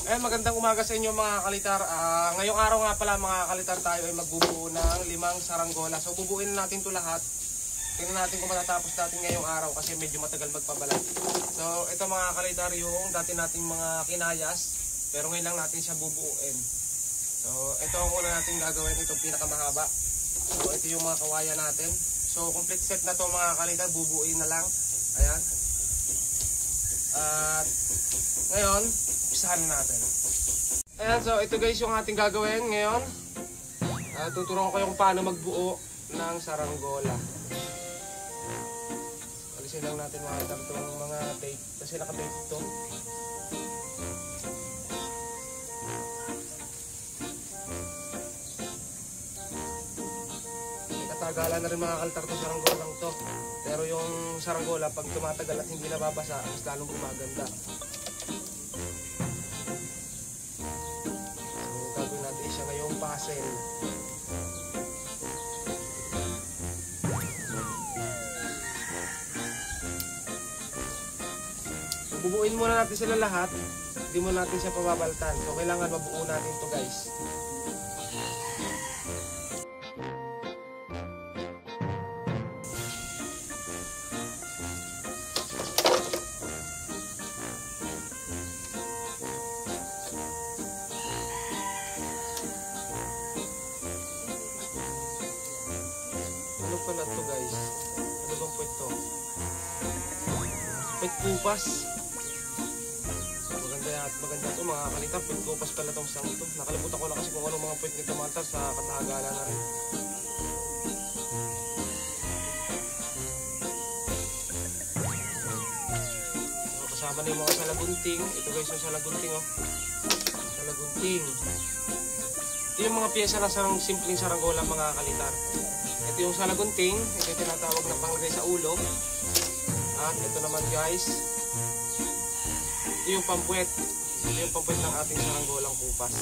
Ayan, magandang umaga sa inyo mga kalitar. Ngayong araw nga pala mga kalitar, tayo ay magbubuo ng 5 saranggola. So bubuin natin ito lahat. Tingnan natin kung matatapos natin ngayong araw kasi medyo matagal magpabalat. So ito mga kalitar yung dati nating mga kinayas, pero ngayon lang natin siya bubuuin. So ito ang una natin gagawin, itong pinakamahaba. So ito yung mga kawayan natin. So complete set na to mga kalitar, bubuuin na lang. Ayan. At ngayon umpisahan natin. Ayan, so ito guys yung ating gagawin ngayon. Tuturuan ko yung paano magbuo ng saranggola. Alisin lang natin mga itong mga tape kasi naka-tape ito. May katagalan na rin mga kalitar itong saranggolang to. Pero yung saranggola pag tumatagal at hindi nababasa, mas lalong gumaganda. Puzzle. Bubuuin muna natin sila lahat. Hindi muna natin siya pababaltan. So kailangan mabuo natin ito guys. Ano pala ito guys? Ano bang puwet to? Puwet kupas. Maganda ito mga kalitar. Puwet kupas pala itong sang ito. Nakalimutan ko na kasi kung anong mga puwet nito mga sa katagalan na rin. So, kasama na yung mga salagunting. Ito guys yung salagunting oh. Salagunting. Ito yung mga pyesa ng simpleng saranggola mga kalitar. Ito yung salagunting, ito yung tinatawag na panglagay sa ulo. At ito naman guys, ito yung pampuwet. Ito yung pampuwet ng ating saranggolang kupas.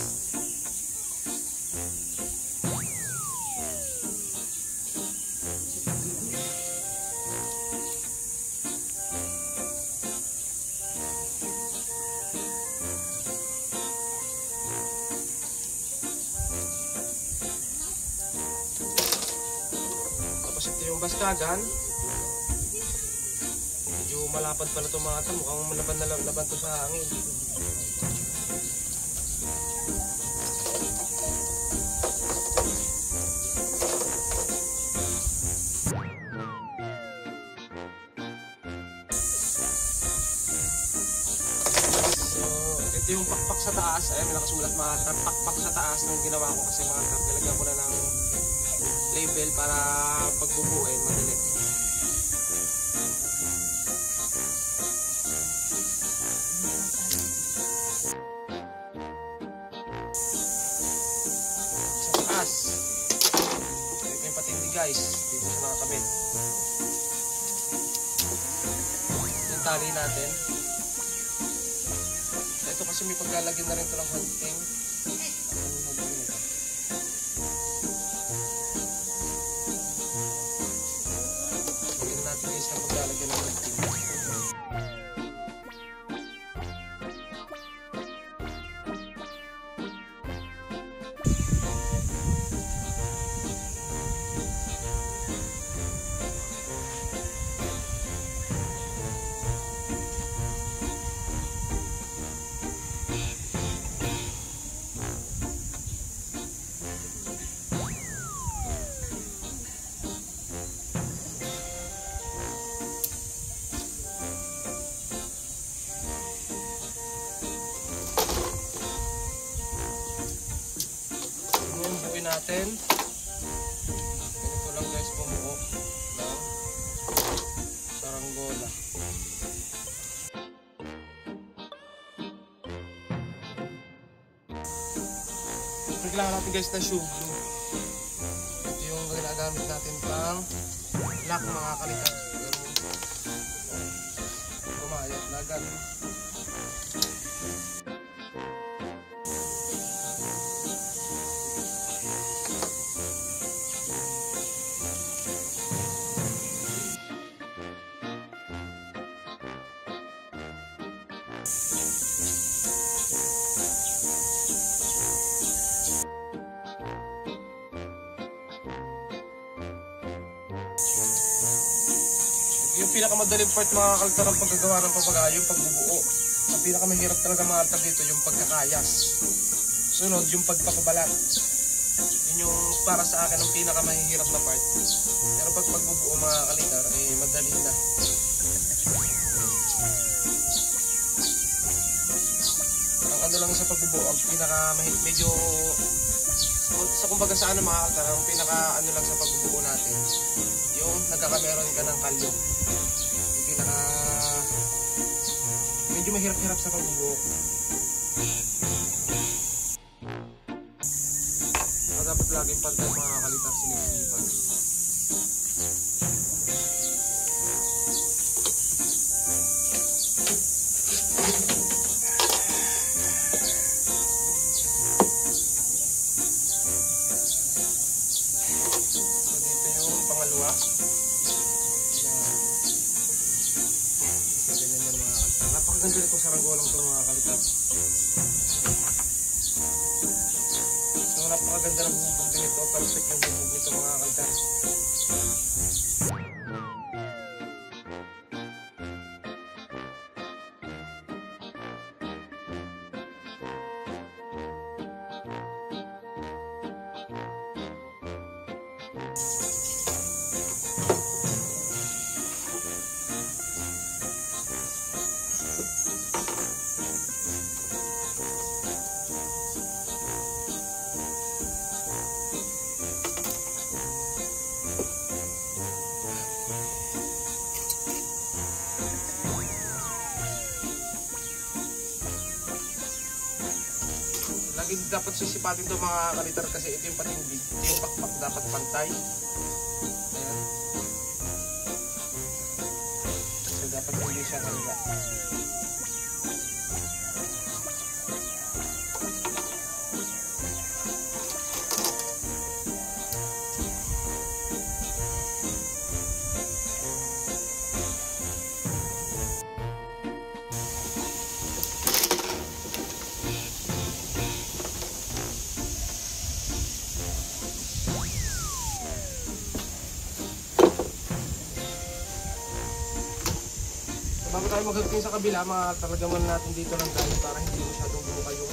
Ito yung baskagan. Medyo malapad pala itong mga ito. Mukhang malaban na laban ito sa hangin. So, ito yung pakpak sa taas. Ayan, may nakasulat mga pakpak sa taas ng ginawa ko kasi mga nilagyan ko na ng label para pagbubuin madali. Sa taas. Ito yung patindi guys. Dito sa nakakabit. Yung tali natin. Ito kasi may paglalagyan na rin ito ng hunting. Natin. Ito lang guys bumuo ng saranggola. Kailangan natin guys na shoe glue. Ito yung ginagamit natin pang lock mga kalitan. Pero pumayat na ganun. yung pinakamadaling part mga kalitar ng paggagawa ng papagayo, yung pagbubuo. Ang pinakamahirap talaga mga kalitar dito, yung pagkakayas. Sunod, yung pagpapabalat. Yun yung para sa akin ang pinakamahirap na part. Pero pag pagbubuo mga kalitar, eh madali na. Ang ano lang sa pagbubuo, ang medyo sa kumbaga sa ano mga kalitar, ang pinaka ano lang sa pagbubuo natin, yung nagkakameron ka ng kalyo. Yung pinaka medyo mahirap-hirap sa pagbubuo. Dapat laging pantay mga kalitar sinisipan. So dito yung pangalawa. So ganyan yan mga kalitar. Napakaganda nito saranggolang ito mga kalitar. Napakaganda ng bubog din ito. Perfect yung bubog nito mga kalitar. Dapat sisipatin ito mga kalitar kasi ito yung patindig. Ito yung pakpak dapat pantay. Ayan. So dapat hindi siya hangga. Bago tayo maghagping sa kabila, talagaman natin dito lang tayo para hindi masyadong bumuka yung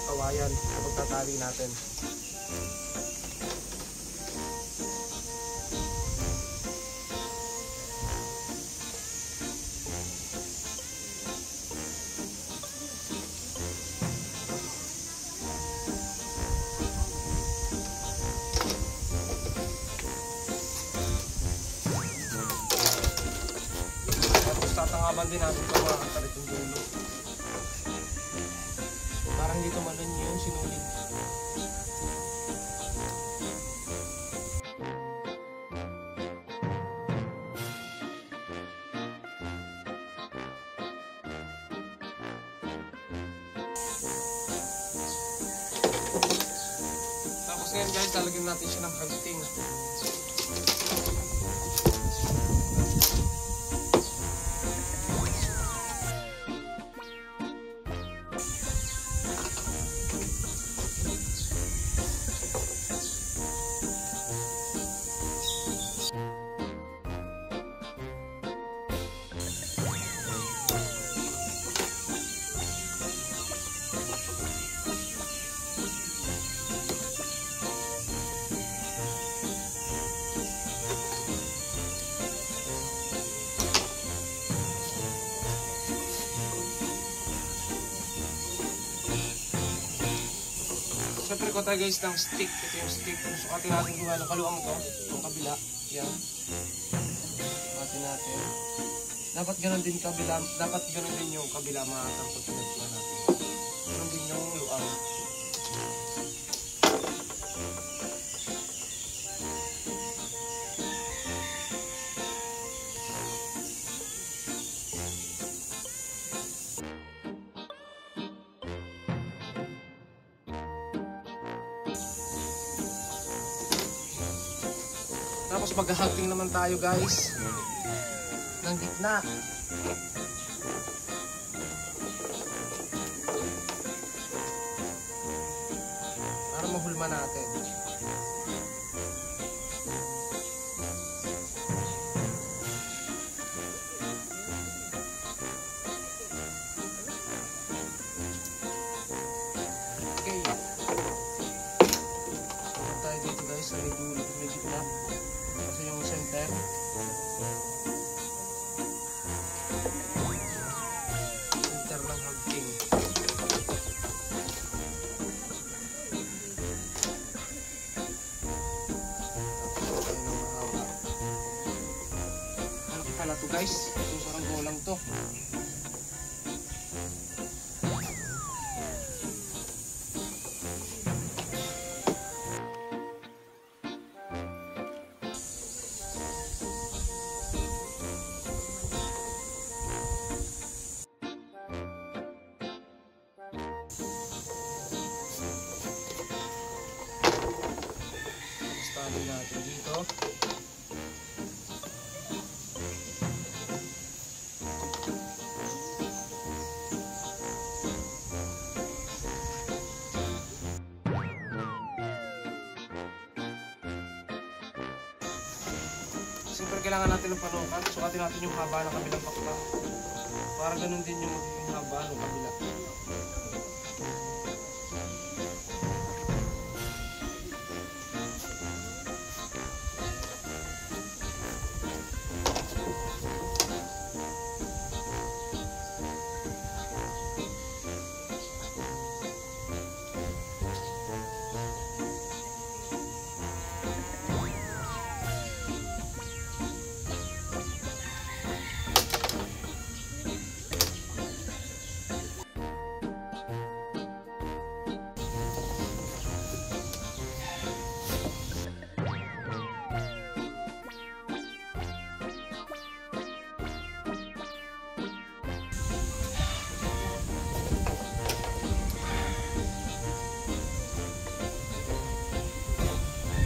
kawayan na pagtatali natin. Tatangaban din natin ito mga kalitar itong dulo. Para hindi tumalon yung sinulid. Tapos ngayon guys, lalagyan natin siya ng hagting. Siyempre ko tayo guys ng stick. Ito yung stick. Kung sukatin natin kung ano kaluang ito. Yung kabila. Yan. Sukatin natin. Dapat ganun din kabila. Dapat ganun din yung kabila mga tangkot pinagsuhan natin. Ganun din yung luang. Tapos maghahagting naman tayo guys ng gitna. Para mahulma natin. guys, itong saranggolang to. Start natin dito. Siyempre kailangan natin ng panukan. Sukatin natin yung haba ng kabilang pakpak. Para ganun din yung magiging haba ng kabila.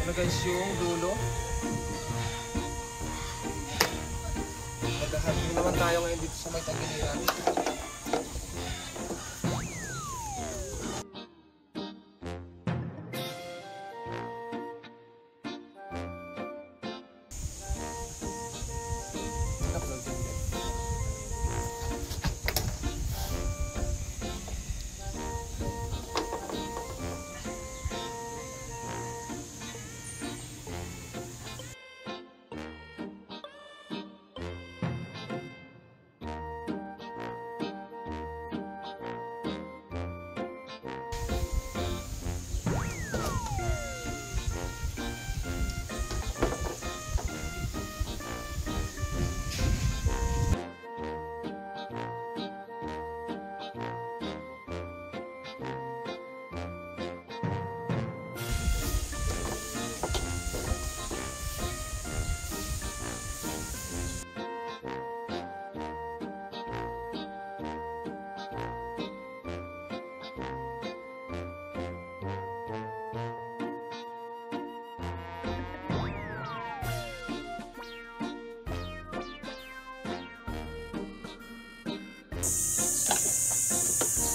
Ano guys yung dulo. Maghahati naman tayo ngayon dito sa may tagiliran.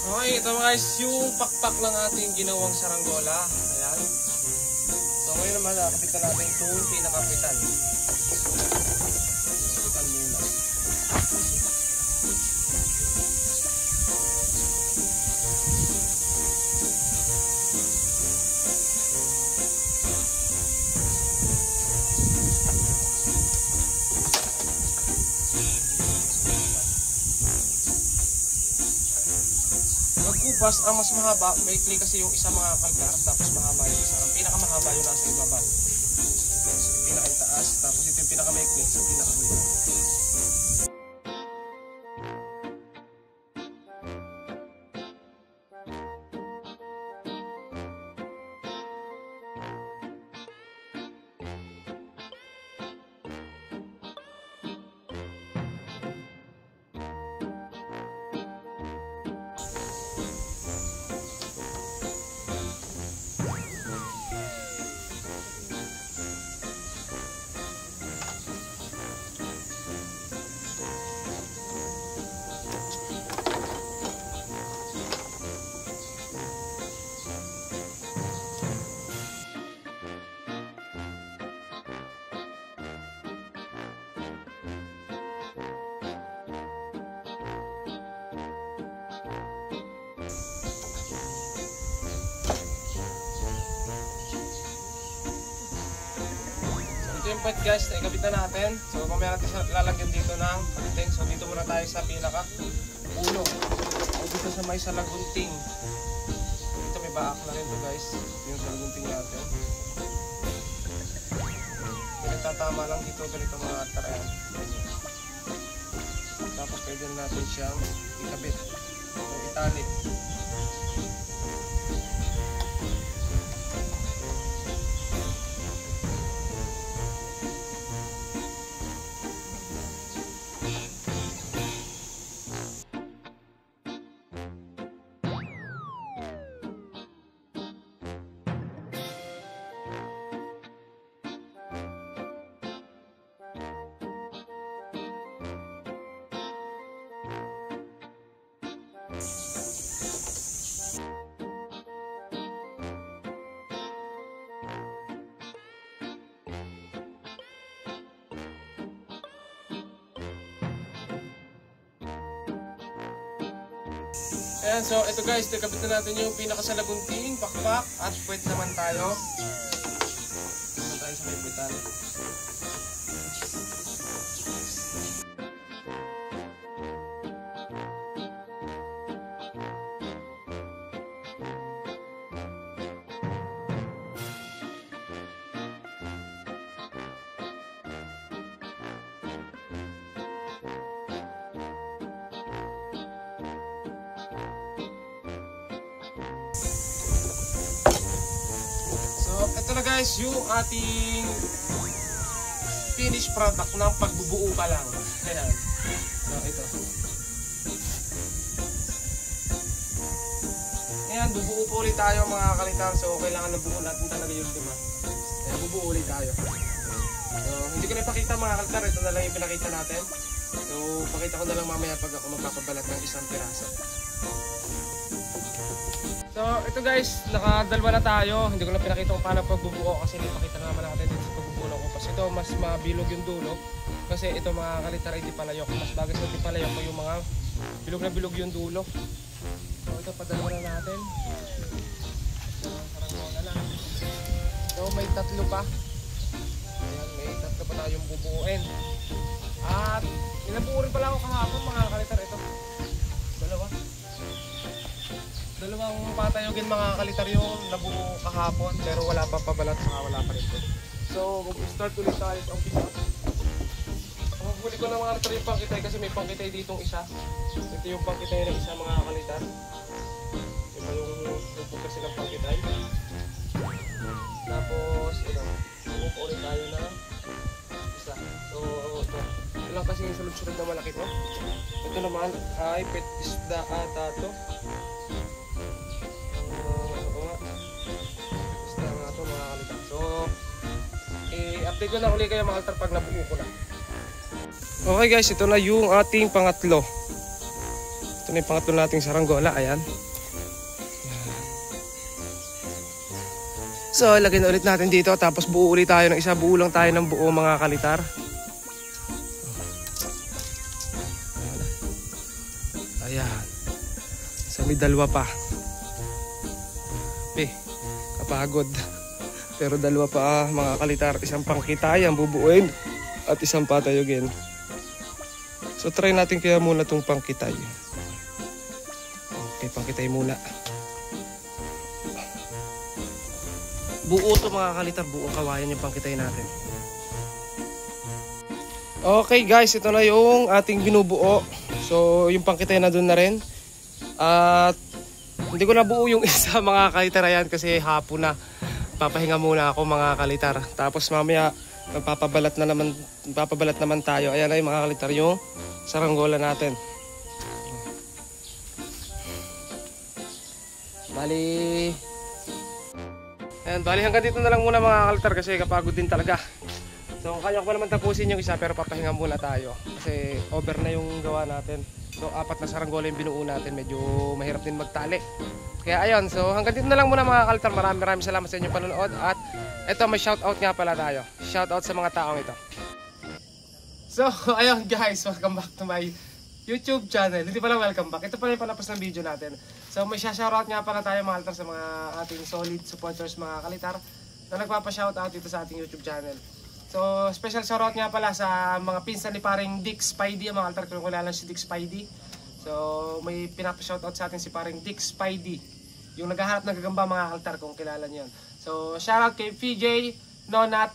Okay, ito guys, yung pakpak ng ating ginawang saranggola. Ayan. So ngayon naman, nakapitan natin itong pinakapitan. Kapitan muna. Magkupas, ang mas mahaba, maikli kasi yung isa mga kalkar, tapos mahaba yung isa. Ang pinakamahaba yung nasa ibabaw. So, yung pinakaitaas, tapos ito yung pinakamaikli sa pinakahuli. Ito yung puwet guys, naikabit na natin. So mamaya natin lalagyan dito ng gunting. So dito muna tayo sa pinaka ulo. O dito sa may salagunting. Dito may baak na rin to guys. Yung salagunting natin. Pinagtatama lang dito ganito mga tarayan. pwede na natin siyang ikabit o itali. Ayan, so ito guys, nakabit na natin yung pinakasalagunting pakpak at puwet naman tayo. Naman tayo sa may puwetan. Ito na guys, yung ating finished product ng pagbubuo pa lang. Ayan. So, ito. Ayan, bubuo po ulit tayo mga kalitar. So, kailangan na buo natin talaga yung lima. Ayan, bubuo ulit tayo. So, hindi ko na ipakita mga kalitar. Ito na lang yung pinakita natin. So, pakita ko na lang mamaya pag ako magpapabalat ng isang piraso. So, ito guys, nakadalwa na tayo. Hindi ko na pinakita kung paano pagbubuo kasi ipakita na naman natin dito sa pagbubuo ng kupas. Ito, mas mabilog yung dulo. Kasi ito mga kalitar ay di palayok. Mas bagay sa di palayok ko yung mga bilog na bilog yung dulo. So, ito, padalwa na natin. So, saranggola na. So, may tatlo pa. Ayan, may tatlo pa tayong bubuuin. At, inabuo rin pala ako kahapon mga kalitar. Ito, dalawang patayogin mga kalitar yung nabuo kahapon pero wala pa pabalat saka wala pa rin po. So mag-start ulit tayo sa umpisa. Maghuli ko na mga kalitar yung pangkitay kasi may pangkitay ditong isa. Ito yung pangkitay ng isa mga kalitar. Ito yung tupog kasi ng pangkitay. Tapos ito, umupo ulit tayo na isa. So ito lang kasi yung sulod-sulod na malaki to. Ito naman ay pet isda ata to. I-update ko na ulit kayo mga kalitar pag nabuo ko na. Okay guys, ito na yung ating pangatlo. Ito na yung pangatlo nating saranggola. Ayan. So, lagyan na ulit natin dito. Tapos buo ulit tayo ng isa. Buo lang tayo ng buo mga kalitar. Ayan. So, may dalawa pa. Kapagod. Pero dalawa pa mga kalitar, isang pangkitay ang bubuuin at isang patayogin. So try natin kaya muna itong pangkitay. Okay, pangkitay muna. Buo ito mga kalitar, buong kawayan yung pangkitay natin. Okay guys, ito na yung ating binubuo. So yung pangkitay na dun na rin. At hindi ko nabuo yung isa mga kalitar ayan kasi hapon na. Papahinga muna ako mga kalitar. Tapos mamaya magpapabalat naman tayo. Ayan ay mga kalitar yung saranggola natin. Bali hanggang dito na lang muna mga kalitar kasi kapagod din talaga. So kaya ko naman tapusin yung isa pero papahinga muna tayo. Kasi over na yung gawa natin. So 4 na saranggola yung binuo natin. Medyo mahirap din magtali. Kaya ayun, so hanggang dito na lang muna mga kalitar. Maraming salamat sa inyong panonood. At eto may shoutout nga pala tayo. Shoutout sa mga taong ito. So ayun guys, welcome back to my YouTube channel. Hindi pala welcome back. Ito pala yung palapos ng video natin. So may shoutout nga pala tayo mga kalitar sa mga ating solid supporters mga kalitar na nagpapa-shoutout dito sa ating YouTube channel. So special shoutout nga pala sa mga pinsan ni paring Dick Spidey. Mga kalitar kung kilala si Dick Spidey. So may pinapa-shoutout sa atin si paring Dick Spidey. Yung naghahanap ng gagamba mga kalitar kung kilala niyo. So shoutout kay PJ, Nonat,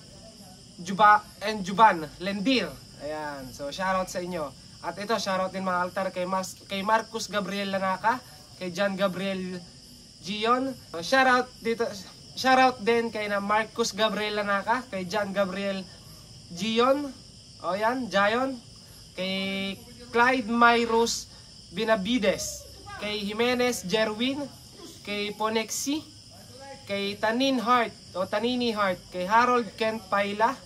Juba and Juban Lendir. Ayan. So shoutout sa inyo. At ito, shoutout din mga altar kay Marcus Gabriel Lanaka, kay John Gabriel Gion. Shoutout din kay na Marcus Gabriel Lanaka, kay John Gabriel Gion. O yan, Gion. Kay Clyde Myros Binabides, kay Jimenez Jerwin, kay Ponexi, kay Tanini Hart, kay Harold Kent Paila,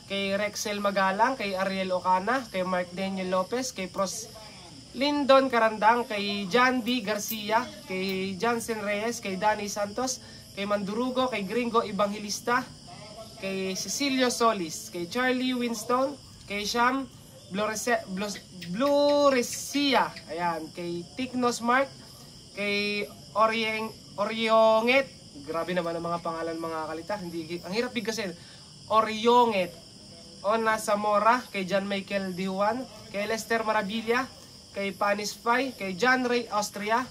kay Rexel Magalang, kay Ariel Ocana, kay Mark Daniel Lopez, kay Pros Lindon Karandang, kay John D. Garcia, kay Jansen Reyes, kay Danny Santos, kay Mandurugo, kay Gringo Evangelista, kay Cecilio Solis, kay Charlie Winston, kay Sham Bluresia, ayan, kay Tiknos Mark, kay Orionget, grabe naman ang mga pangalan mga kalita, ang hirap bigkasin. Orionget, Ona Zamora, kay John Michael Dijuan, kay Lester Marabilia, kay Panis Fay, kay John Ray Austria,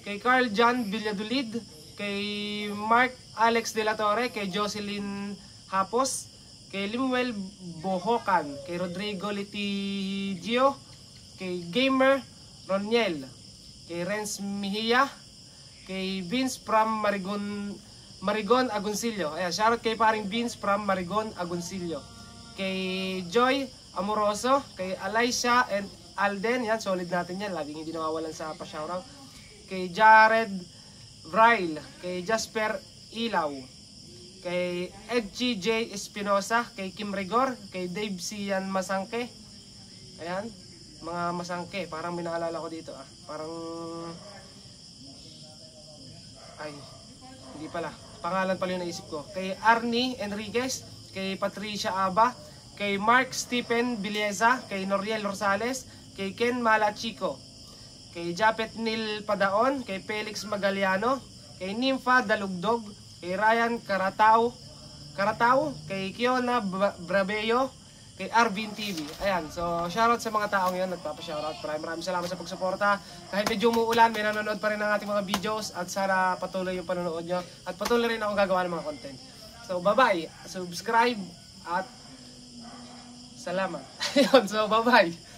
kay Carl John Villadolid, kay Mark Alex De La Torre, kay Jocelyn Hapos, kay Limuel Bohocan, kay Rodrigo Litigio, kay Gamer Roniel, kay Renz Mejia, kay Vince from Marigon Agoncillo. Ayan, shoutout kay paring Vince from Marigon Agoncillo. Kay Joy Amoroso, kay Alicia and Alden, yan, solid natin yan, laging hindi nawawalan sa pa-shoutout. Kay Jared Vryle, kay Jasper Ilaw, kay Edgy J. Espinosa, kay Kim Rigor, kay Dave Sian Masangke. Ayan, mga Masangke, parang minaalala ko dito parang, ay, hindi pala, pangalan pala yung naisip ko. Kay Arnie Enriquez, kay Patricia Aba, kay Mark Stephen Bilieza, kay Noriel Rosales, kay Ken Malachico, kay Japet Nil Padaon, kay Felix Magaliano, kay Nympha Dalugdog, kay Ryan Karatao, kay Kiona Brabeo, kay Arvin TV. Ayan, so shoutout sa mga taong yon, nagpapa-shoutout. Maraming salamat sa pagsuporta. Kahit medyo umuulan, may nanonood pa rin ng ating mga videos at sana patuloy yung panonood nyo at patuloy rin akong gagawa ng mga content. So bye-bye, subscribe at salamat. Ayun, so bye-bye.